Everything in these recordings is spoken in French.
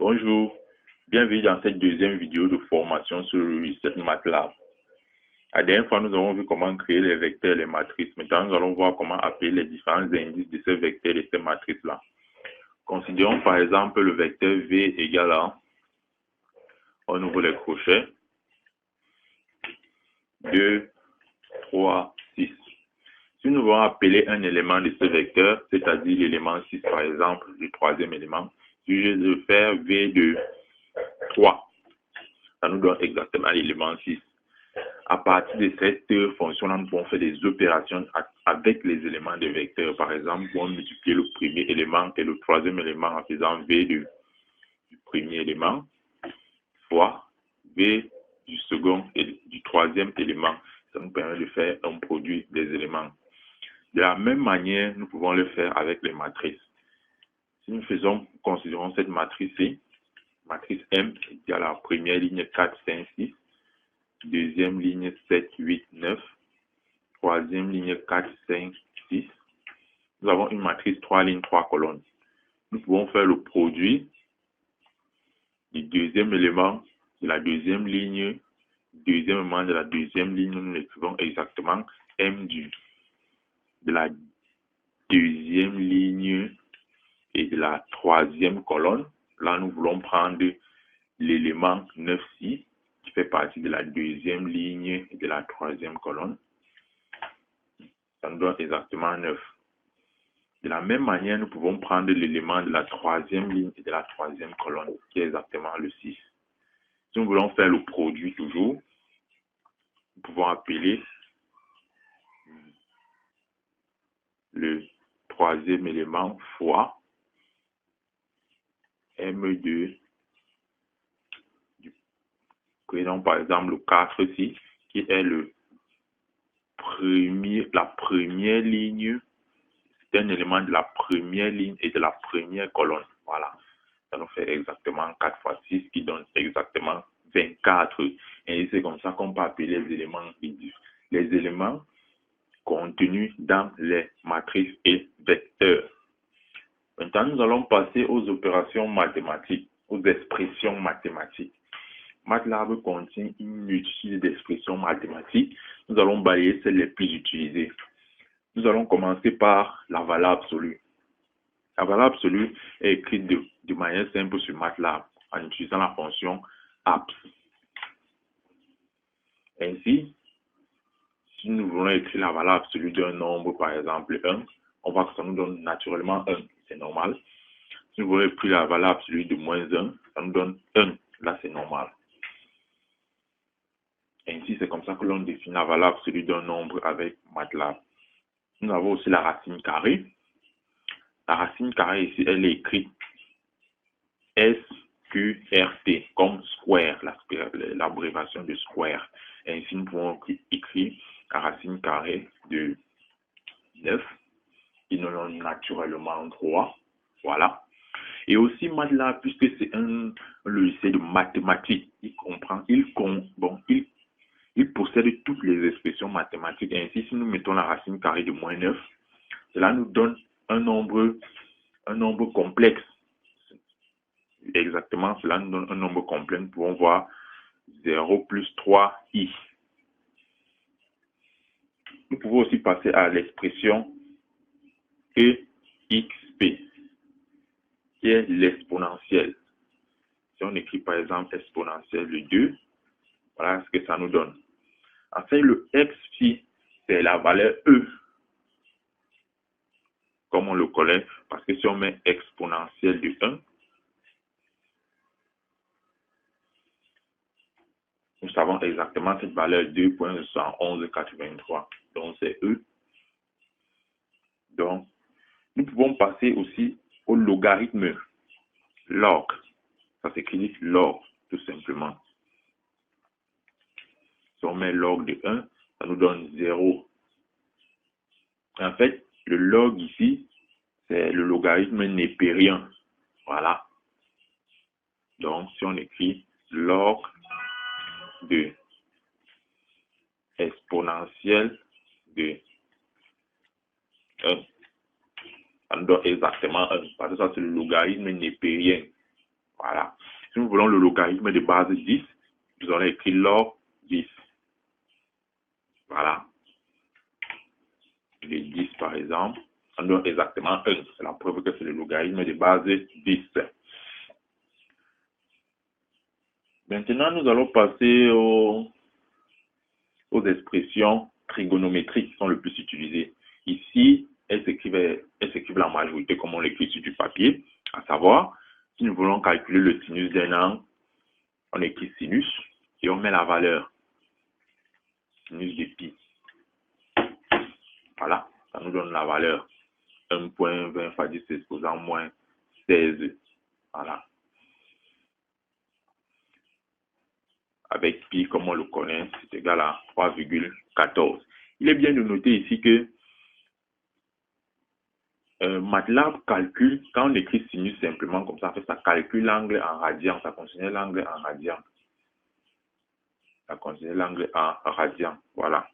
Bonjour, bienvenue dans cette deuxième vidéo de formation sur le Reset MATLAB. La dernière fois, nous avons vu comment créer les vecteurs et les matrices. Maintenant, nous allons voir comment appeler les différents indices de ces vecteurs et de ces matrices-là. Considérons par exemple le vecteur V égale à, on ouvre les crochets, 2, 3, 6. Si nous voulons appeler un élément de ce vecteur, c'est-à-dire l'élément 6 par exemple, le troisième élément, si je veux faire V de 3, ça nous donne exactement l'élément 6. À partir de cette fonction-là, nous pouvons faire des opérations avec les éléments des vecteurs. Par exemple, nous pouvons multiplier le premier élément et le troisième élément en faisant V du premier élément fois V du second et du troisième élément. Ça nous permet de faire un produit des éléments. De la même manière, nous pouvons le faire avec les matrices. Si nous considérons cette matrice-ci, matrice M égale à la première ligne 4, 5, 6, deuxième ligne 7, 8, 9, troisième ligne 4, 5, 6. Nous avons une matrice 3 lignes, 3 colonnes. Nous pouvons faire le produit du deuxième élément de la deuxième ligne, deuxième élément de la deuxième ligne. Nous l'écrivons exactement M de la deuxième ligne et de la troisième colonne. Là, nous voulons prendre l'élément 9, 6 qui fait partie de la deuxième ligne et de la troisième colonne. Ça nous donne exactement 9. De la même manière, nous pouvons prendre l'élément de la troisième ligne et de la troisième colonne, qui est exactement le 6. Si nous voulons faire le produit toujours, nous pouvons appeler le troisième élément fois M2. Prenons par exemple le 4 ici, qui est la première ligne. C'est un élément de la première ligne et de la première colonne. Voilà. Ça nous fait exactement 4 fois 6 qui donne exactement 24. Et c'est comme ça qu'on peut appeler les éléments contenus dans les matrices et vecteurs. Maintenant, nous allons passer aux opérations mathématiques, aux expressions mathématiques. MATLAB contient une multitude d'expressions mathématiques. Nous allons balayer celles les plus utilisées. Nous allons commencer par la valeur absolue. La valeur absolue est écrite de manière simple sur MATLAB en utilisant la fonction abs. Ainsi, si nous voulons écrire la valeur absolue d'un nombre, par exemple 1, on voit que ça nous donne naturellement 1, c'est normal. Si nous voulons écrire la valeur absolue de moins 1, ça nous donne 1, là c'est normal. Ainsi, c'est comme ça que l'on définit la valeur absolue d'un nombre avec MATLAB. Nous avons aussi la racine carrée. La racine carrée ici, elle est écrite SQRT, comme square, l'abréviation de square. Ainsi, nous pouvons écrire la racine carrée de 9, qui nous donne naturellement 3. Voilà. Et aussi MATLAB, puisque c'est un logiciel de mathématiques, il possède toutes les expressions mathématiques. Ainsi, si nous mettons la racine carrée de moins 9, cela nous donne un nombre complexe. Exactement, cela nous donne un nombre complet. Nous pouvons voir 0 plus 3i. Nous pouvons aussi passer à l'expression EXP, qui est l'exponentielle. Si on écrit par exemple exponentielle de 2, voilà ce que ça nous donne. Enfin, le x phi, c'est la valeur E, comme on le connaît, parce que si on met exponentielle de 1, nous savons exactement cette valeur 2.11183. Donc, c'est E. Donc, nous pouvons passer aussi au logarithme. Log. Ça s'écrit log, tout simplement. Si on met log de 1, ça nous donne 0. En fait, le log ici, c'est le logarithme népérien. Voilà. Donc, si on écrit log de exponentielle de 1, ça nous donne exactement 1. Parce que ça, c'est le logarithme népérien. Voilà. Si nous voulons le logarithme de base 10, nous allons écrire log 10. Voilà. Les 10 par exemple, ça donne exactement 1. C'est la preuve que c'est le logarithme de base 10. Maintenant, nous allons passer aux expressions trigonométriques qui sont le plus utilisées. Ici, elles s'écrivent la majorité comme on l'écrit sur du papier, à savoir, si nous voulons calculer le sinus d'un angle, on écrit sinus et on met la valeur sinus de pi. Voilà, ça nous donne la valeur 1.20 fois 10 exposant moins 16. Voilà. Avec pi, comme on le connaît, c'est égal à 3,14. Il est bien de noter ici que MATLAB calcule, quand on écrit sinus simplement comme ça, ça calcule l'angle en radian, ça considère l'angle en radian. Ça considère l'angle en radian, voilà.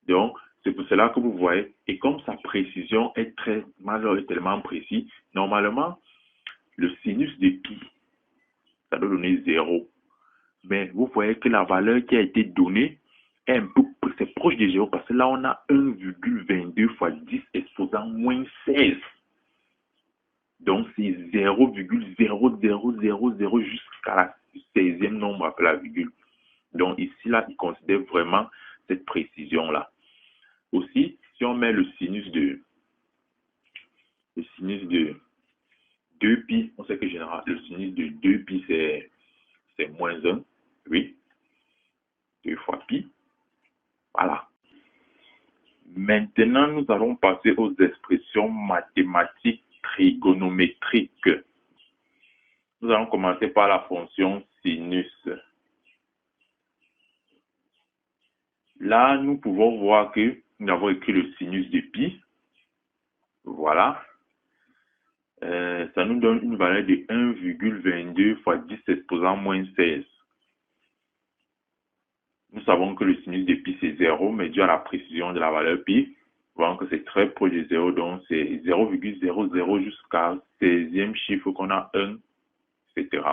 Donc, c'est pour cela que vous voyez, et comme sa précision est tellement précise, normalement, le sinus de pi, ça doit donner 0. Mais vous voyez que la valeur qui a été donnée est un peu, c'est proche de 0 parce que là, on a 1,22 fois 10 exposant moins 16. Donc, c'est 0,0000 jusqu'à la 16e nombre après la virgule. Donc, ici, là, il considère vraiment cette précision-là. Aussi, si on met le sinus de 2pi, on sait que généralement, le sinus de 2pi, c'est moins 1. Oui. 2 fois pi. Voilà. Maintenant, nous allons passer aux expressions mathématiques trigonométriques. Nous allons commencer par la fonction sinus. Là, nous pouvons voir que nous avons écrit le sinus de pi. Voilà. Ça nous donne une valeur de 1,22 fois 10 exposant moins 16. Nous savons que le sinus de pi c'est 0, mais dû à la précision de la valeur pi, nous voyons que c'est très proche de 0, donc c'est 0,00 jusqu'à 16e chiffre qu'on a 1, etc.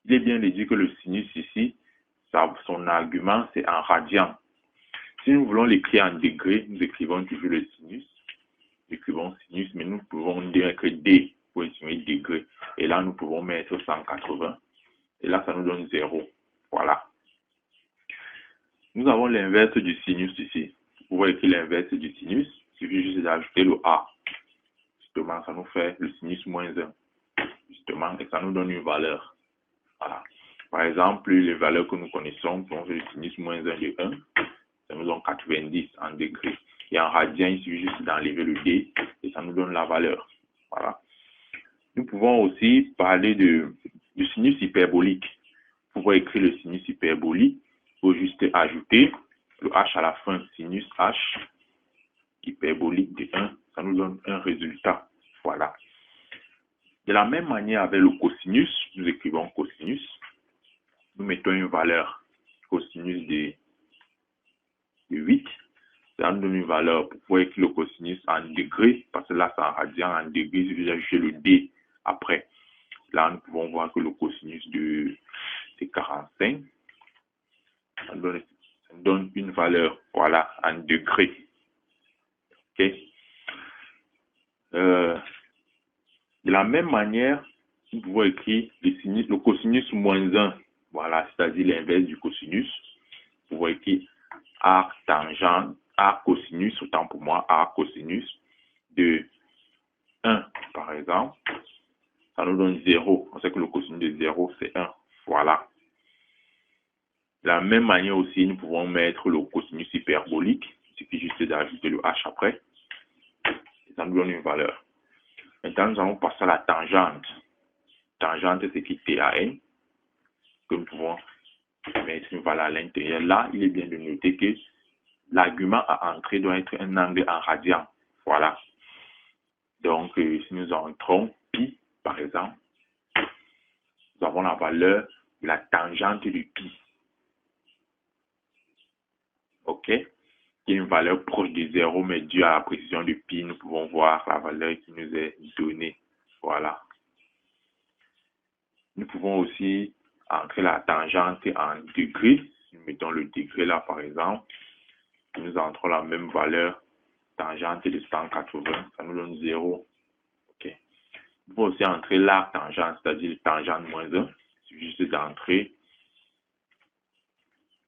Il est bien de dire que le sinus ici, son argument c'est en radian. Si nous voulons l'écrire en degrés, nous écrivons toujours le sinus. Nous écrivons sinus, mais nous pouvons dire que D pour insinuer degrés. Et là, nous pouvons mettre 180. Et là, ça nous donne 0. Voilà. Nous avons l'inverse du sinus ici. Vous voyez que l'inverse du sinus, il suffit juste d'ajouter le A. Justement, ça nous fait le sinus moins 1. Justement, et ça nous donne une valeur. Voilà. Par exemple, les valeurs que nous connaissons, pour le sinus moins 1 de 1, ça nous donne 90 en degrés. Et en radian, il suffit juste d'enlever le D et ça nous donne la valeur. Voilà. Nous pouvons aussi parler du sinus hyperbolique. Pour pouvoir écrire le sinus hyperbolique, il faut juste ajouter le H à la fin, sinus H hyperbolique de 1. Ça nous donne un résultat. Voilà. De la même manière avec le cosinus, nous écrivons cosinus. Nous mettons une valeur cosinus de 8. Ça nous donne une valeur pour pouvoir écrire le cosinus en degrés, parce que là, c'est en radian, en degrés, il suffit ajouter le D après. Là, nous pouvons voir que le cosinus de 45. Ça donne une valeur, voilà, en degrés. Ok. De la même manière, nous pouvons écrire le cosinus moins 1. Voilà, c'est-à-dire l'inverse du cosinus. Vous pouvons écrire arc tangent, arc cosinus, autant pour moi, arc cosinus de 1, par exemple. Ça nous donne 0. On sait que le cosinus de 0, c'est 1. Voilà. De la même manière aussi, nous pouvons mettre le cosinus hyperbolique. Il suffit juste d'ajouter le H après. Et ça nous donne une valeur. Maintenant, nous allons passer à la tangente. Tangente, c'est qui TAN, que nous pouvons mettre une valeur à l'intérieur. Là, il est bien de noter que l'argument à entrer doit être un angle en radian. Voilà. Donc, si nous entrons pi, par exemple, nous avons la valeur de la tangente de pi. OK? qui est une valeur proche de 0, mais due à la précision de pi, nous pouvons voir la valeur qui nous est donnée. Voilà. Nous pouvons aussi entrer la tangente en degrés. Nous mettons le degré là, par exemple. Nous entrons la même valeur, tangente de 180, ça nous donne 0. Ok. Nous pouvons aussi entrer l'arc tangente, c'est-à-dire tangente moins 1. Il suffit juste d'entrer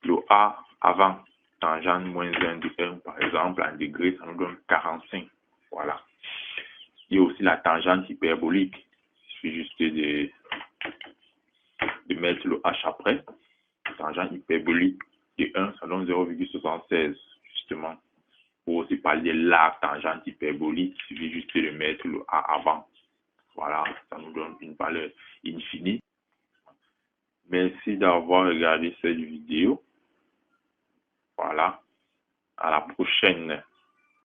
le A avant tangente moins 1 de 1, par exemple, en degrés, ça nous donne 45. Voilà. Il y a aussi la tangente hyperbolique. Il suffit juste de mettre le H après. Tangente hyperbolique de 1, ça donne 0,76, justement. Pour aussi parler de l'arc tangente hyperbolique, il suffit juste de mettre le A avant. Voilà, ça nous donne une valeur infinie. Merci d'avoir regardé cette vidéo. Voilà, à la prochaine.